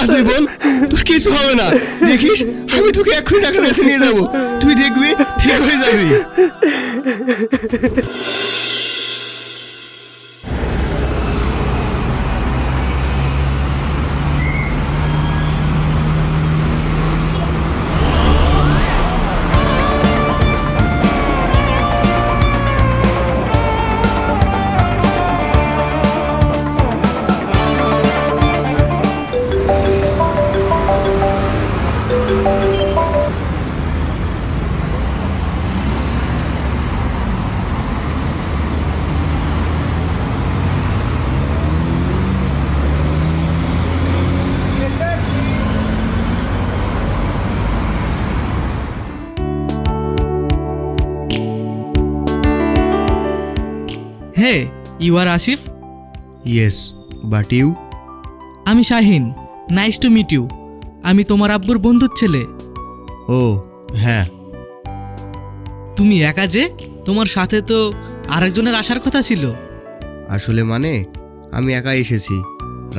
তুই বল, তোর কিছু হবে না। দেখিস, আমি তোকে এক্ষুনি ডাক্তার কাছে নিয়ে যাবো, তুই দেখবি ঠিক হয়ে যাবি। Hey, you are Asif? Yes, but you? আমি Shahin, nice to meet you. আমি তোমার আব্বুর বন্ধুর ছেলে। ও হ্যাঁ। তুমি একা যে? তোমার সাথে তো আরেকজনের আসার কথা ছিল। আসলে মানে আমি একাই এসেছি।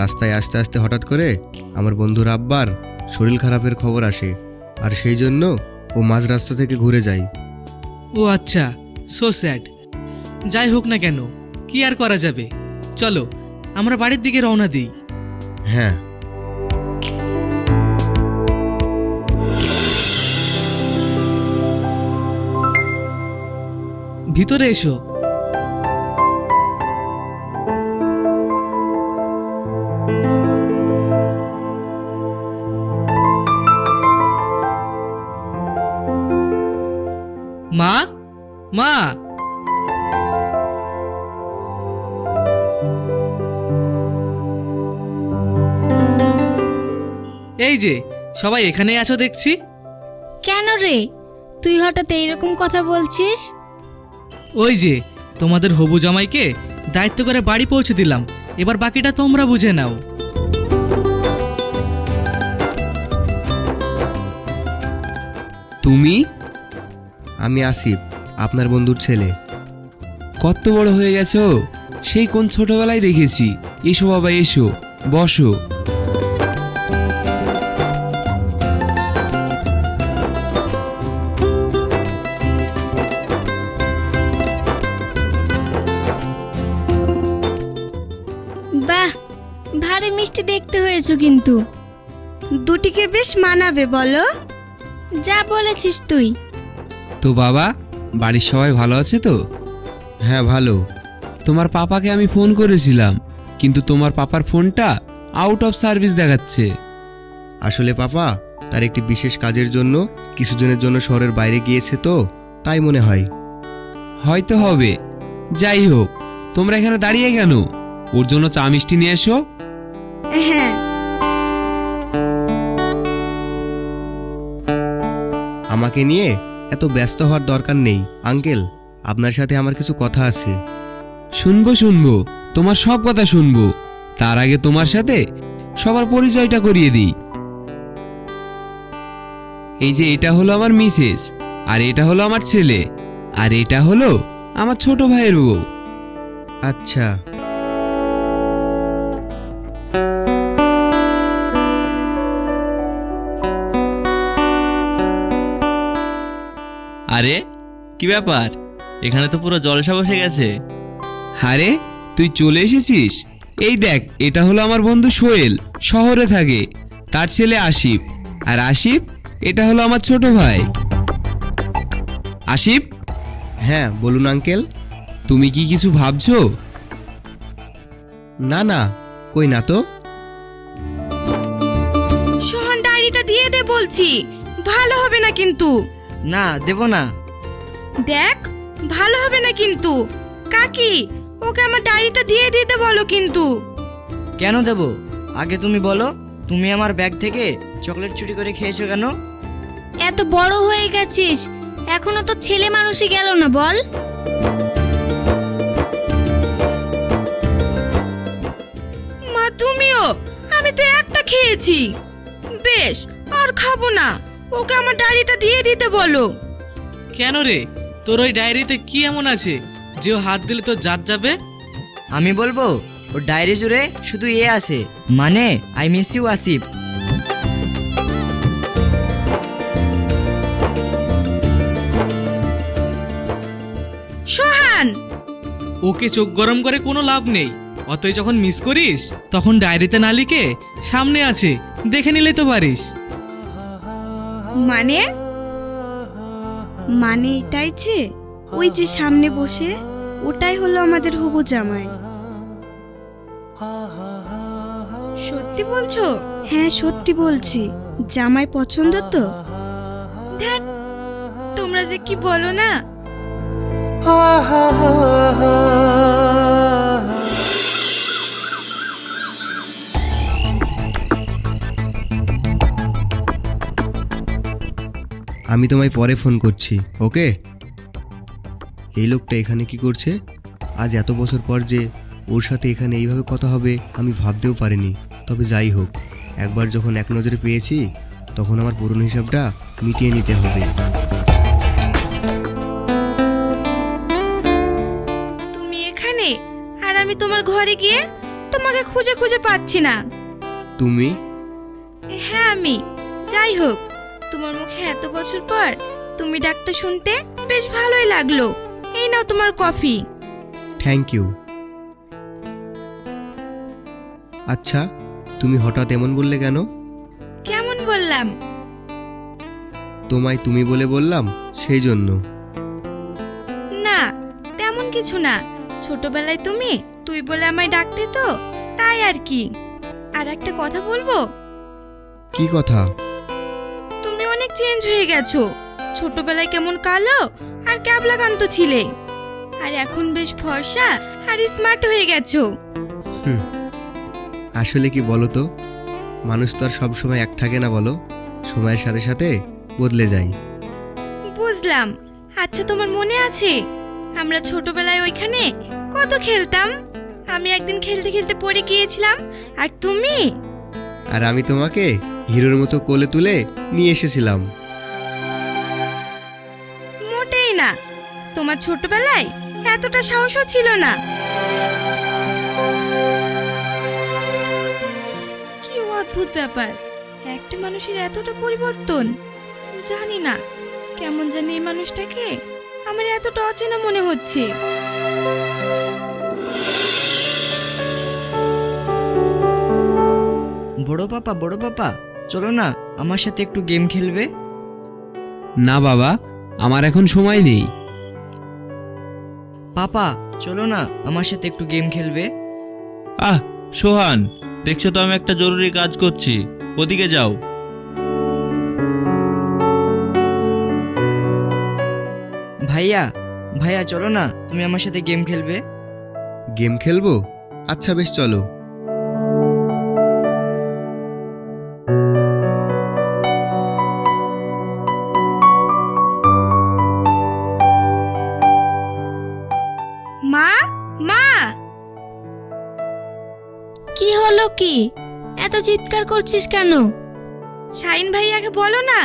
রাস্তায় আসতে আসতে হঠাৎ করে আমার বন্ধুর আব্বার শরীর খারাপের খবর আসে, আর সেই জন্য ও মাঝ রাস্তা থেকে ঘুরে যায়। ও আচ্ছা, সো স্যাড। যাই হোক না কেন, কি আর করা যাবে। চলো আমরা বাড়ির দিকে রওনা দিই। হ্যাঁ। ভিতরে এসো। মা, মা, এই যে সবাই এখানেই আছো দেখছি। কেন রে, তুই হঠাৎ এইরকম কথা বলছিস? ওই যে তোমাদের হবু জামাইকে দায়িত্ব করে বাড়ি পৌঁছে দিলাম, এবার বাকিটা তোমরা বুঝে নাও। তুমি? আমি আসিফ, আপনার বন্ধুর ছেলে। কত বড় হয়ে গেছো, সেই কোন ছোটবেলায় দেখেছি। এসো বাবা, এসো, বসো। বাহ, ভারী মিষ্টি দেখতে হয়েছো কিন্তু। দুটিকে বেশ মানাবে বলো। যা বলেছিস তুই। তো বাবা, বাড়ির সবাই ভালো আছে তো? হ্যাঁ ভালো। তোমার পাপাকে আমি ফোন করেছিলাম, কিন্তু তোমার পাপার ফোনটা আউট অফ সার্ভিস দেখাচ্ছে। আসলে পাপা তার একটি বিশেষ কাজের জন্য কিছুদিনের জন্য শহরের বাইরে গিয়েছে, তো তাই মনে হয়। হয়তো হবে। যাই হোক, তোমরা এখানে দাঁড়িয়ে কেন? ওর জন্য চা মিষ্টি নিয়ে এসো। হ্যাঁ। আমাকে নিয়ে এত ব্যস্ত হওয়ার দরকার নেই আঙ্কেল, আপনার সাথে আমার কিছু কথা আছে। শুনবো শুনবো, তোমার সব কথা শুনবো। তার আগে তোমার সাথে সবার পরিচয়টা করিয়ে দিই। এই যে এটা হলো আমার মিসেস, আর এটা হলো আমার ছেলে, আর এটা হলো আমার ছোট ভাইয়ের বউ। আচ্ছা। আরে কি ব্যাপার, এখানে তো পুরো জলসা বসে গেছে। আরে তুই চলে এসেছিস? এই দেখ, এটা হলো আমার বন্ধু সোহেল, শহরে থাকে। তার ছেলে আসিফ, আর আসিফ এটা হলো আমার ছোট ভাই। আসিফ, হ্যাঁ বলুন আঙ্কেল। তুমি কি কিছু ভাবছো? না না, কই না তো। সোহন, ডায়েরিটা দিয়ে দে বলছি, ভালো হবে না কিন্তু। না, দেব না। দেখ, ভালো হবে না কিন্তু। কাকি, ওকে আমার ডায়েরিটা দিয়ে দিতে বলো কিন্তু। কেন দেব? আগে তুমি বলো, তুমি আমার ব্যাগ থেকে চকলেট চুরি করে খেয়েছো কেন? এত বড় হয়ে গেছিস, এখনো তো ছেলে মানুষই গেল না, বল। মা তুমিও? আমি তো একটা খেয়েছি। বেশ, আর খাবো না। ওকে আমার ডায়েরিটা দিয়ে দিতে বলো। কেন রে, তোর ওই ডায়েরিতে কি এমন আছে যে ও হাত দিলে তোর জাত যাবে? আমি বলবো, ও ডায়েরি জুড়ে শুধু এ আছে, মানে আই মিস ইউ আসিফ। ওকে চোখ গরম করে কোনো লাভ নেই। অতই যখন মিস করিস তখন ডায়েরিতে না লিখে সামনে আছে দেখে নিলে তো পারিস। মানে মানে এটাই যে ওই যে সামনে বসে ওটাই হলো আমাদের হবু জামাই। সত্যি বলছো? হ্যাঁ সত্যি বলছি। জামাই পছন্দ তো? ধ্যাৎ, তোমরা যে কি বলো না। আমি তোমায় পরে ফোন করছি, ওকে? এই লোকটা এখানে কি করছে? আজ এত বছর পর যে ওর সাথে এখানে এইভাবে কথা হবে আমি ভাবতেও পারিনি। তবে যাই হোক, একবার যখন এক নজরে পেয়েছি তখন আমার পুরনো হিসাবটা মিটিয়ে নিতে হবে। তুমি এখানে আর আমি তোমার ঘরে গিয়ে তোমাকে খুঁজে খুঁজে পাচ্ছি না। তুমি? হ্যাঁ আমি। যাই হোক, তোমার মুখে এত বছর পর তুমি ডাকটা শুনতে বেশ ভালোই লাগলো। এই নাও তোমার কফি। Thank you. আচ্ছা, তুমি হঠাৎ এমন বললে কেন? কেমন বললাম? তোমায় তুমি বলে বললাম সেই জন্য। না, তেমন কিছু না। ছোটবেলায় তুমি তুই বলে আমায় ডাকতে তো, তাই আর কি। আর একটা কথা বলবো? কি কথা? তুমি অনেক চেঞ্জ হয়ে গেছো। ছোটবেলায় কেমন কালো আর ক্যাবলাকান্ত ছিলে, আর এখন বেশ ফর্সা আর স্মার্ট হয়ে গেছো। আসলে কি বলো তো, মানুষ তো আর সবসময় এক থাকে না, বলো? সময়ের সাথে সাথে বদলে যায়। বুঝলাম। আচ্ছা, তোমার মনে আছে আমরা ছোটবেলায় ওইখানে কত খেলতাম? আমি একদিন খেলতে খেলতে পড়ে গিয়েছিলাম, আর তুমি? আর আমি তোমাকে হিরোর মতো কোলে তুলে নিয়ে এসেছিলাম। মোটেই না। তোমার ছোটবেলায় এতটা সাহসও ছিল না। কি অদ্ভুত ব্যাপার, একটা মানুষের এতটা পরিবর্তন। জানি না, কেমন জানি এই মানুষটাকে আমার এতটা অচেনা মনে হচ্ছে। বড় পাপা চলো না আমার সাথে একটু গেম খেলবে। না বাবা, আমার এখন সময় নেই। পাপা চলো না আমার সাথে একটু গেম খেলবে। আহ সোহান, দেখছো তো আমি একটা জরুরি কাজ করছি, ওদিকে যাও। ভাইয়া চলো না, তুমি আমার সাথে গেম খেলবে। গেম খেলবো? আচ্ছা বেশ, চলো। মা, মা! কি হলো? কি এত চিৎকার করছিস কেন? শাহিন ভাইয়াকে বলো না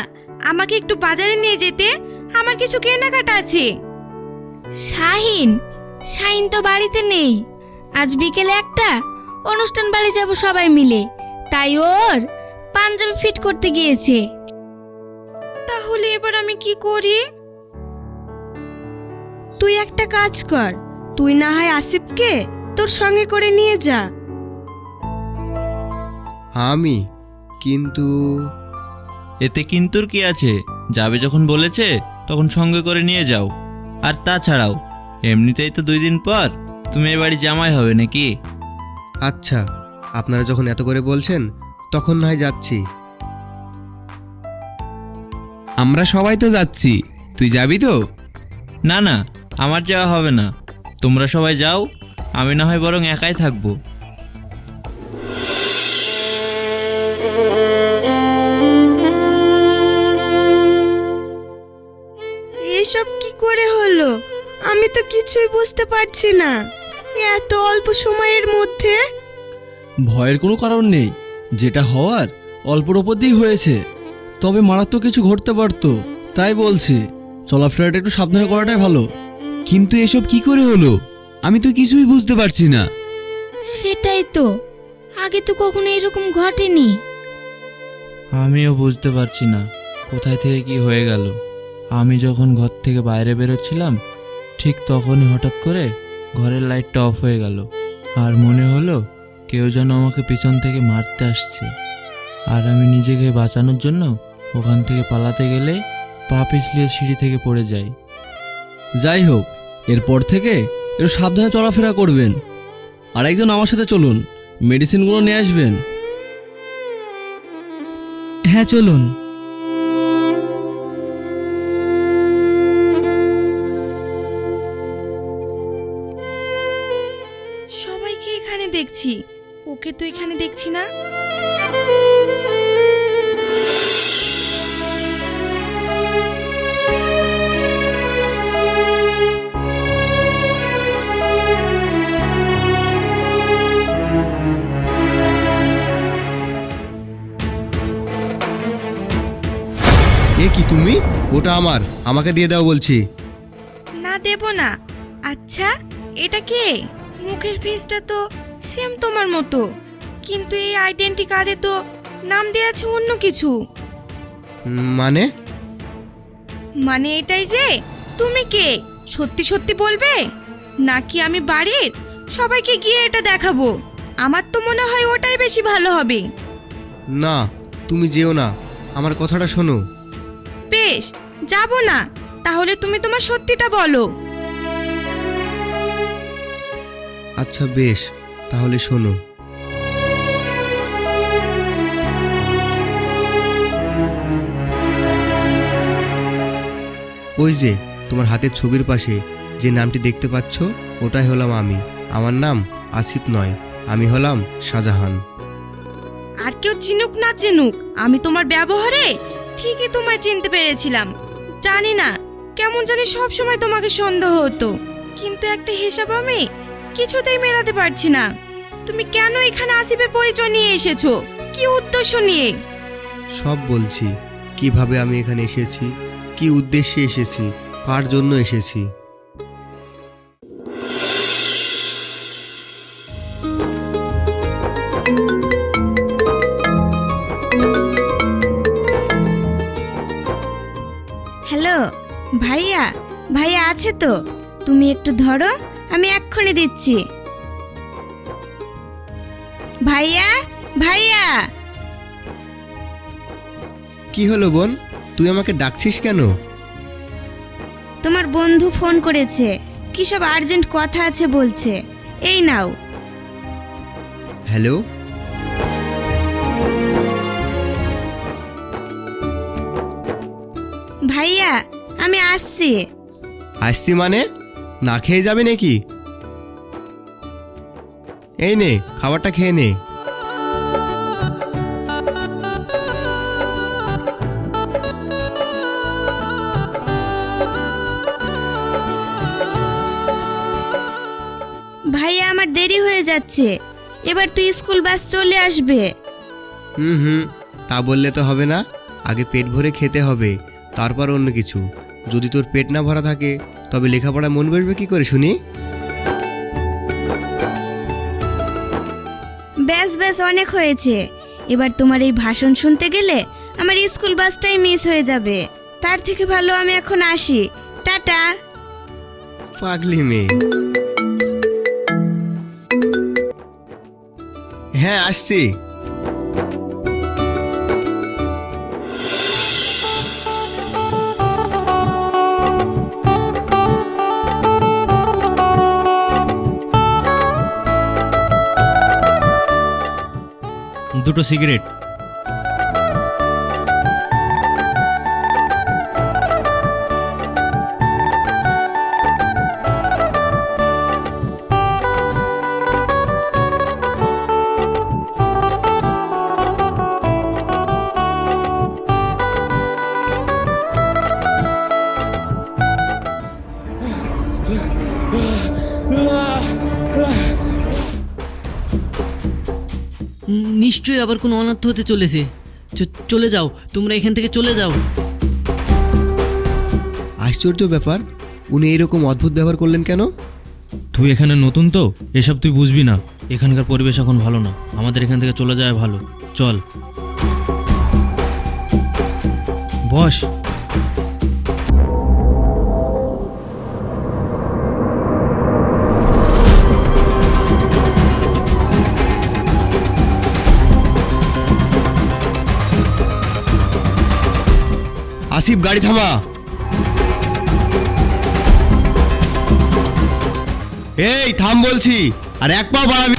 আমাকে একটু বাজারে নিয়ে যেতে, আমার কিছু কেনাকাটা আছে। শাহিন? শাহিন তো বাড়িতে নেই। আজ বিকেলে একটা অনুষ্ঠান বাড়ি যাব সবাই মিলে, তাই ওর পাঞ্জাবি ফিট করতে গিয়েছে। তাহলে এবার আমি কি করি? তুই একটা কাজ কর, তুই না হয় আসিফকে তোর সঙ্গে করে নিয়ে যা। আমি? কিন্তু এতে কিন্তুর কি আছে? যাবে যখন বলেছে তখন সঙ্গে করে নিয়ে যাও। আর তাছাড়াও এমনিতেই তো 2 দিন পর তুমি এ বাড়ি জামাই হবে নাকি। আচ্ছা, আপনারা যখন এত করে বলছেন তখন না হয় যাচ্ছি। আমরা সবাই তো যাচ্ছি, তুই যাবি তো? না না, আমার যাওয়া হবে না। তোমরা সবাই যাও, আমি না হয় বরং একাই থাকবো। এসব কি করে হলো? আমি তো কিছুই বুঝতে পারছি না। এত অল্প সময়ের মধ্যে। ভয়ের কোনো কারণ নেই, যেটা হওয়ার অল্পর ওপর দিয়েই হয়েছে। তবে মারাত্মক কিছু ঘটতে পারতো, তাই বলছি চলাফেরাটা একটু সাবধানে করাটাই ভালো। কিন্তু এসব কি করে হলো? আমি তো কিছুই বুঝতে পারছি না। সেটাই তো, আগে তো কখনো এরকম ঘটেনি। আমিও বুঝতে পারছি না কোথায় থেকে কি হয়ে গেল। আমি যখন ঘর থেকে বাইরে বেরোচ্ছিলাম ঠিক তখনই হঠাৎ করে ঘরের লাইটটা অফ হয়ে গেল, আর মনে হলো কেউ যেন আমাকে পিছন থেকে মারতে আসছে। আর আমি নিজেকে বাঁচানোর জন্য ওখান থেকে পালাতে গেলে পা পিছলিয়ে সিঁড়ি থেকে পড়ে যাই। যাই হোক, এরপর থেকে একটু সাবধানে চলাফেরা করবেন। আর একজন আমার সাথে চলুন, মেডিসিনগুলো নিয়ে আসবেন। হ্যাঁ চলুন। সবাইকে এখানে দেখছি, ওকে তো এখানে দেখছি না। এ কি তুমি? ওটা আমার, আমাকে দিয়ে দাও বলছি। না দেব না। আচ্ছা এটা কে? মুখের ফেসটা তো সেম তোমার মতো, কিন্তু এই আইডেন্টি কার্ডে তো নাম দেওয়া আছে অন্য কিছু। মানে? মানে এটাই যে তুমি কে, সত্যি সত্যি বলবে নাকি আমি বাড়ির সবাইকে গিয়ে এটা দেখাবো? আমার তো মনে হয় ওটাই বেশি ভালো হবে। না, তুমি যেও না, আমার কথাটা শোনো। বেশ, যাব না। তাহলে তুমি তোমার সত্যিটা বলো। আচ্ছা বেশ, তাহলে শোনো। ওই যে তোমার হাতের ছবির পাশে যে নামটি দেখতে পাচ্ছ, ওটাই হলাম আমি। আমার নাম আসিফ নয়, আমি হলাম শাহজাহান। আর কেউ চিনুক না চিনুক, আমি তোমার ব্যবহারে ঠিকই তোমায় চিনতে পেরেছিলাম। জানি না কেমন জানি সব সময় তোমাকে সন্দেহ হতো, কিন্তু একটা হিসাব আমি কিছুতেই মেলাতে পারছি না। তুমি কেন এখানে আসিফের পরিচয় নিয়ে এসেছো? কি উদ্দেশ্য নিয়ে? সব বলছি, কিভাবে আমি এখানে এসেছি, কি উদ্দেশ্যে এসেছি, কার জন্য এসেছি। হ্যালো ভাইয়া, ভাইয়া আছে তো? তুমি একটু ধরো, আমি এক্ষুনি দিচ্ছি। ভাইয়া, ভাইয়া। কি হলো বোন, তুই আমাকে ডাকছিস কেন? তোমার বন্ধু ফোন করেছে, কি সব আর্জেন্ট কথা আছে বলছে। এই নাও। হ্যালো, ভাইয়া আমি আসছি। আসছি মানে? না খেয়ে যাবে নাকি? এই নে, খাবারটা খেয়ে নে। ভাইয়া আমার দেরি হয়ে যাচ্ছে, এবার তুই স্কুল বাস চলে আসবে। হুম, তা বললে তো হবে না। আগে পেট ভরে খেতে হবে, তারপর অন্য কিছু। যদি তোর পেট না ভরা থাকে তবে লেখাপড়া মন বসবে কি করে শুনি? ব্যাস ব্যাস, অনেক হয়েছে। এবার তোমার এই ভাষণ শুনতে গেলে আমার স্কুল বাসটাই মিস হয়ে যাবে। তার থেকে ভালো আমি এখন আসি। টাটা। পাগলি মেয়ে। হ্যাঁ আসছি। দুটো সিগারেট। নিশ্চয়ই আবার কোনো অনর্থ হতে চলেছে। চলে যাও, তোমরা এখান থেকে চলে যাও। আশ্চর্য ব্যাপার, উনি এরকম অদ্ভুত ব্যবহার করলেন কেন? তুই এখানে নতুন তো, এসব তুই বুঝবি না। এখানকার পরিবেশ এখন ভালো না, আমাদের এখান থেকে চলে যাওয়া ভালো। চল বস। আসিফ গাড়ি থামা। এই থাম বলছি, আর এক পা বাড়াবি।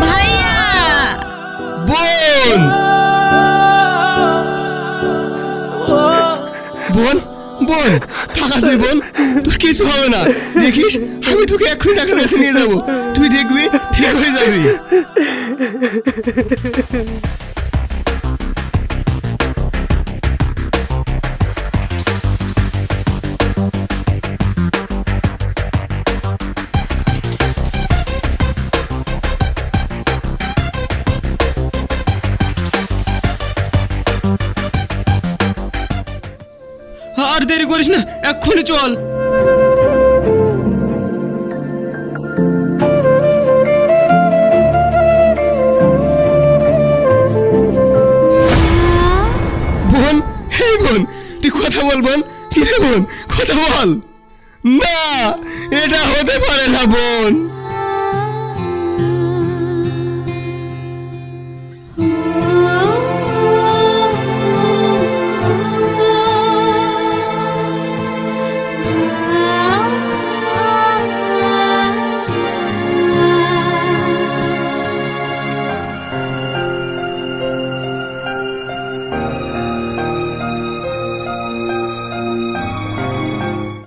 ভাইয়া বোন, বোন, বোন, থাকা তুই বোন, তোর কিছু হবে না। দেখিস আমি তোকে এক্ষুনি ডাক্তার কাছে নিয়ে যাবো, তুই দেখবি ঠিক হয়ে যাবি। আর দেরি করিস না, এক্ষুনি চল।